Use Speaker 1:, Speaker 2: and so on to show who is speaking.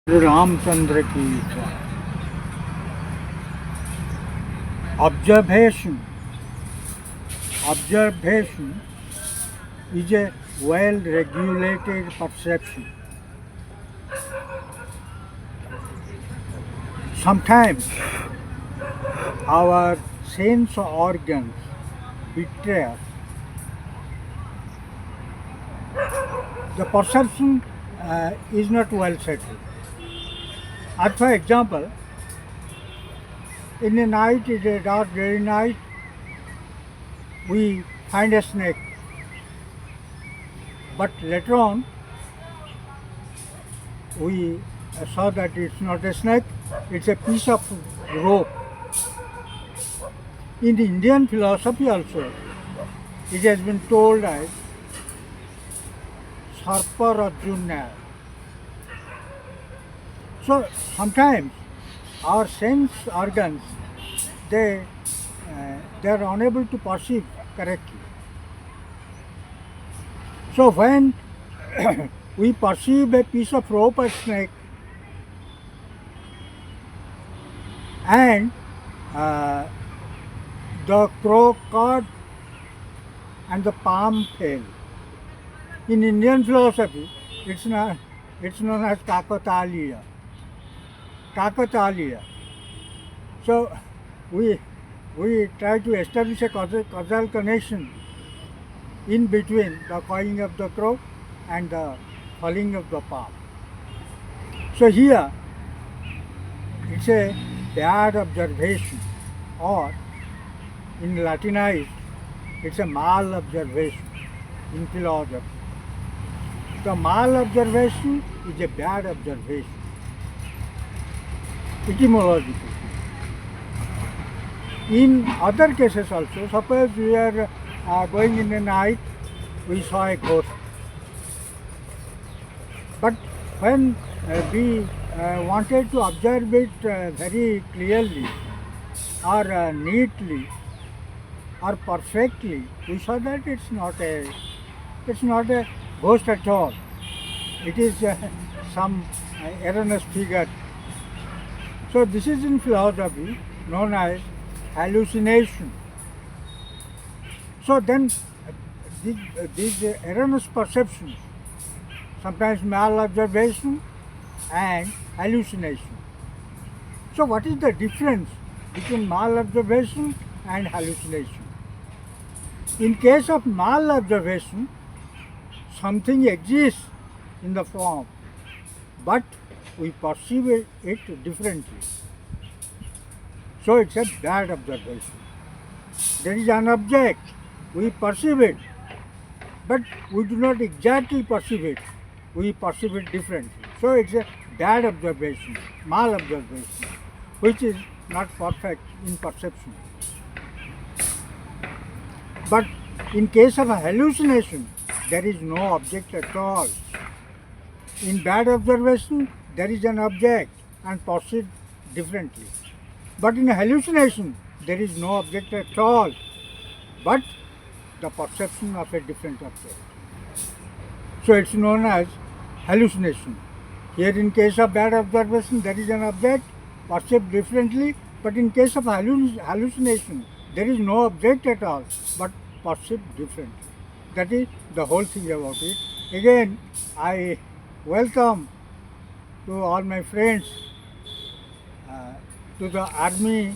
Speaker 1: रामचंद्र की observation observation is a well regulated perception. Sometimes our sense organs betray us. The perception is not well settled. As for example, in the night, in a dark day night, we find a snake. But later on, we saw that it's not a snake, it's a piece of rope. In the Indian philosophy also, it has been told as Sarpa Rajunaya. So sometimes our sense organs, they are unable to perceive correctly. So when we perceive a piece of rope or snake and the crow caught and the palm fell. In Indian philosophy, it's known as Kakataliya. Kakataliya. So we try to establish a causal connection in between the cawing of the crow and the falling of the palm. So here it's a bad observation, or in Latinized it's a mal observation in philosophy. The mal observation is a bad observation etymologically. In other cases also, suppose we are going in the night, we saw a ghost. But when we wanted to observe it very clearly or neatly or perfectly, we saw that it's not a ghost at all. It is some erroneous figure. So this is in philosophy known as hallucination. So then these erroneous perceptions, sometimes malobservation and hallucination. So what is the difference between malobservation and hallucination? In case of malobservation, something exists in the form, but we perceive it differently. So it's a bad observation. There is an object, we perceive it, but we do not exactly perceive it. We perceive it differently. So it's a bad observation, malobservation, which is not perfect in perception. But in case of a hallucination, there is no object at all. In bad observation, there is an object and perceived differently. But in a hallucination, there is no object at all, but the perception of a different object. So it's known as hallucination. Here in case of bad observation, there is an object perceived differently, but in case of hallucination, there is no object at all, but perceived differently. That is the whole thing about it. Again, I welcome to all my friends to the army